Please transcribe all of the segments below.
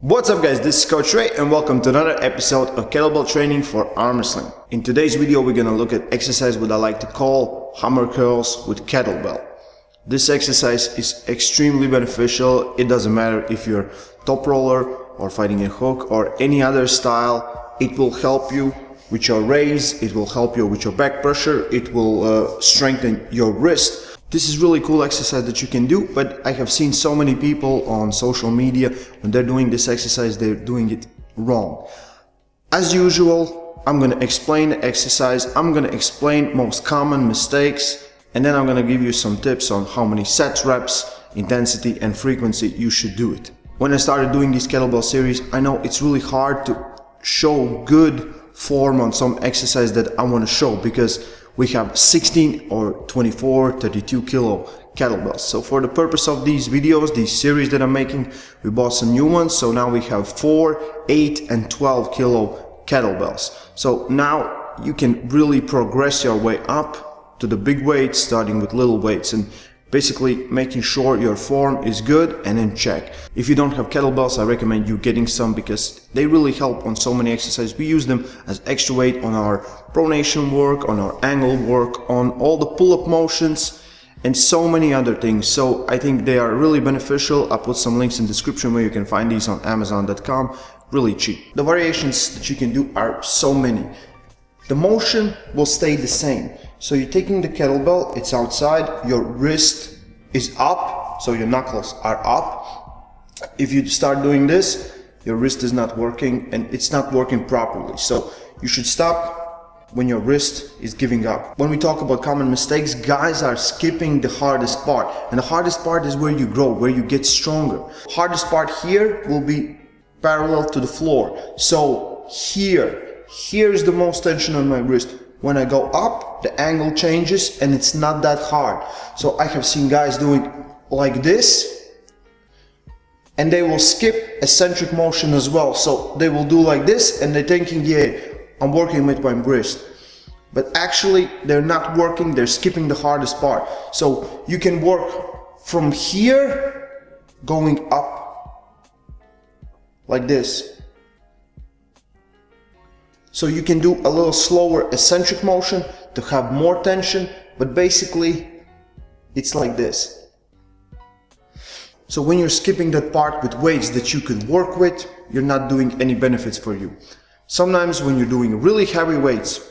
What's up guys, this is Coach Ray and welcome to another episode of Kettlebell Training for Arm Wrestling. In today's video we're going to look at exercise what I like to call hammer curls with kettlebell. This exercise is extremely beneficial. It doesn't matter if you're top roller or fighting a hook or any other style. It will help you with your raise, it will help you with your back pressure, it will strengthen your wrist. This is really cool exercise that you can do, but I have seen so many people on social media, when they're doing this exercise, they're doing it wrong. As usual, I'm going to explain the exercise, I'm going to explain most common mistakes, and then I'm going to give you some tips on how many sets, reps, intensity, and frequency you should do it. When I started doing these kettlebell series, I know it's really hard to show good form on some exercise that I want to show because we have 16 or 24, 32 kilo kettlebells. So for the purpose of these videos, these series that I'm making, we bought some new ones. So now we have 4, 8 and 12 kilo kettlebells. So now you can really progress your way up to the big weights, starting with little weights and basically making sure your form is good and in check. If you don't have kettlebells, I recommend you getting some because they really help on so many exercises. We use them as extra weight on our pronation work, on our angle work, on all the pull-up motions and so many other things. So I think they are really beneficial. I'll put some links in the description where you can find these on Amazon.com, really cheap. The variations that you can do are so many. The motion will stay the same. So you're taking the kettlebell, it's outside, your wrist is up, so your knuckles are up. If you start doing this, your wrist is not working and it's not working properly. So you should stop when your wrist is giving up. When we talk about common mistakes, guys are skipping the hardest part. And the hardest part is where you grow, where you get stronger. Hardest part here will be parallel to the floor. So here's the most tension on my wrist. When I go up, the angle changes and it's not that hard. So I have seen guys doing like this and they will skip eccentric motion as well. So they will do like this and they're thinking, yeah, I'm working with my wrist. But actually they're not working, they're skipping the hardest part. So you can work from here going up like this. So you can do a little slower eccentric motion to have more tension, but basically it's like this. So when you're skipping that part with weights that you could work with, you're not doing any benefits for you. Sometimes when you're doing really heavy weights,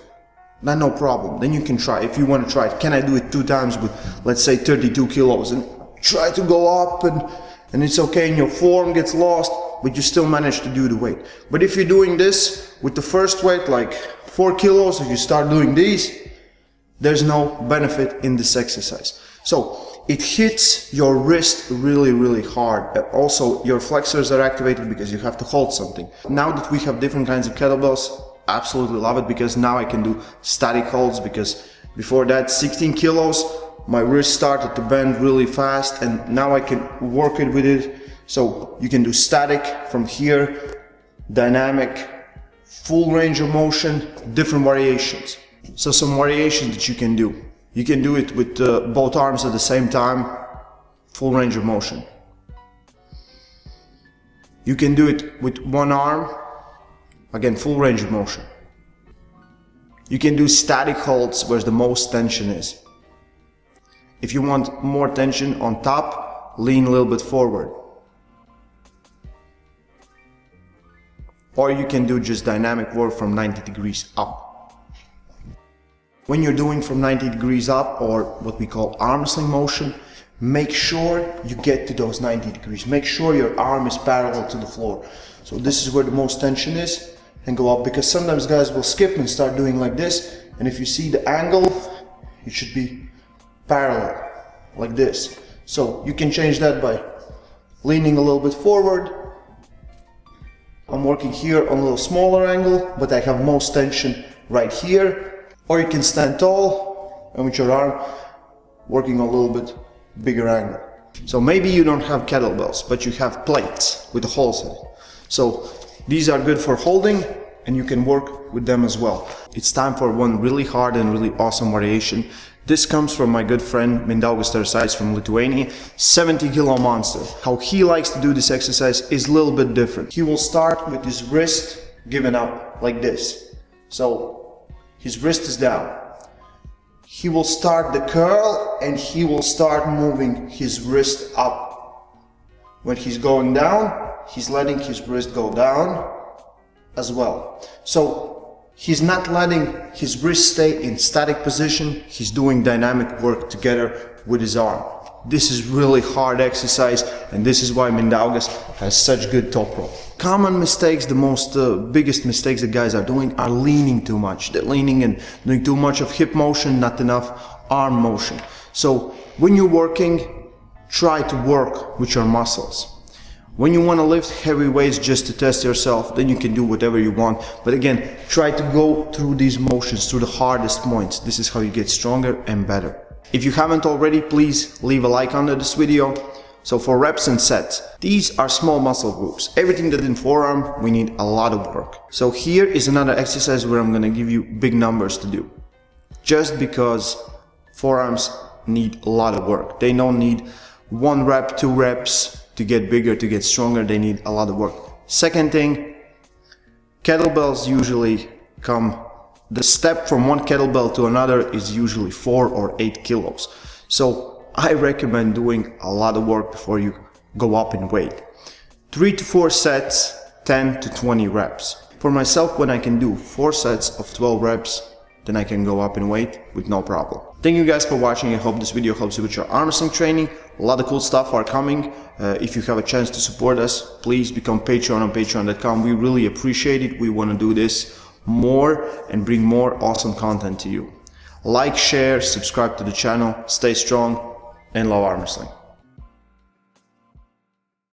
not no problem, then you can try. If you want to try it, can I do it 2 times with, let's say, 32 kilos and try to go up and it's okay and your form gets lost, but you still manage to do the weight. But if you're doing this with the first weight, like 4 kilos, if you start doing these, there's no benefit in this exercise. So it hits your wrist really, really hard. Also, your flexors are activated because you have to hold something. Now that we have different kinds of kettlebells, absolutely love it because now I can do static holds because before that, 16 kilos, my wrist started to bend really fast and now I can work it with it. So you can do static from here, dynamic, full range of motion, different variations. So some variations that you can do. You can do it with both arms at the same time, full range of motion. You can do it with one arm, again, full range of motion. You can do static holds where the most tension is. If you want more tension on top, lean a little bit forward. Or you can do just dynamic work from 90 degrees up. When you're doing from 90 degrees up, or what we call arm wrestling motion, make sure you get to those 90 degrees. Make sure your arm is parallel to the floor. So this is where the most tension is, and go up, because sometimes guys will skip and start doing like this, and if you see the angle, it should be parallel, like this. So you can change that by leaning a little bit forward. I'm working here on a little smaller angle, but I have most tension right here. Or you can stand tall and with your arm working a little bit bigger angle. So maybe you don't have kettlebells, but you have plates with holes in it. So these are good for holding and you can work with them as well. It's time for one really hard and really awesome variation This comes from my good friend Mindaugas Triceps from Lithuania, 70 kilo monster. How he likes to do this exercise is a little bit different. He will start with his wrist given up like this. So his wrist is down. He will start the curl and he will start moving his wrist up. When he's going down, he's letting his wrist go down as well. So he's not letting his wrist stay in static position, he's doing dynamic work together with his arm. This is really hard exercise, and this is why Mindaugas has such good top row. Common mistakes, the biggest mistakes that guys are doing are leaning too much. They're leaning and doing too much of hip motion, not enough arm motion. So when you're working, try to work with your muscles. When you want to lift heavy weights just to test yourself, then you can do whatever you want. But again, try to go through these motions, through the hardest points. This is how you get stronger and better. If you haven't already, please leave a like under this video. So for reps and sets, these are small muscle groups. Everything that in forearm, we need a lot of work. So here is another exercise where I'm going to give you big numbers to do. Just because forearms need a lot of work. They don't need 1 rep, 2 reps. To get bigger, to get stronger, they need a lot of work. Second thing, kettlebells usually the step from one kettlebell to another is usually 4 or 8 kilos. So I recommend doing a lot of work before you go up in weight. 3 to 4 sets, 10 to 20 reps. For myself, when I can do 4 sets of 12 reps, then I can go up in weight with no problem. Thank you guys for watching. I hope this video helps you with your arm wrestling training. A lot of cool stuff are coming. If you have a chance to support us, please become Patreon on patreon.com. We really appreciate it. We want to do this more and bring more awesome content to you. Like, share, subscribe to the channel. Stay strong and love arm wrestling.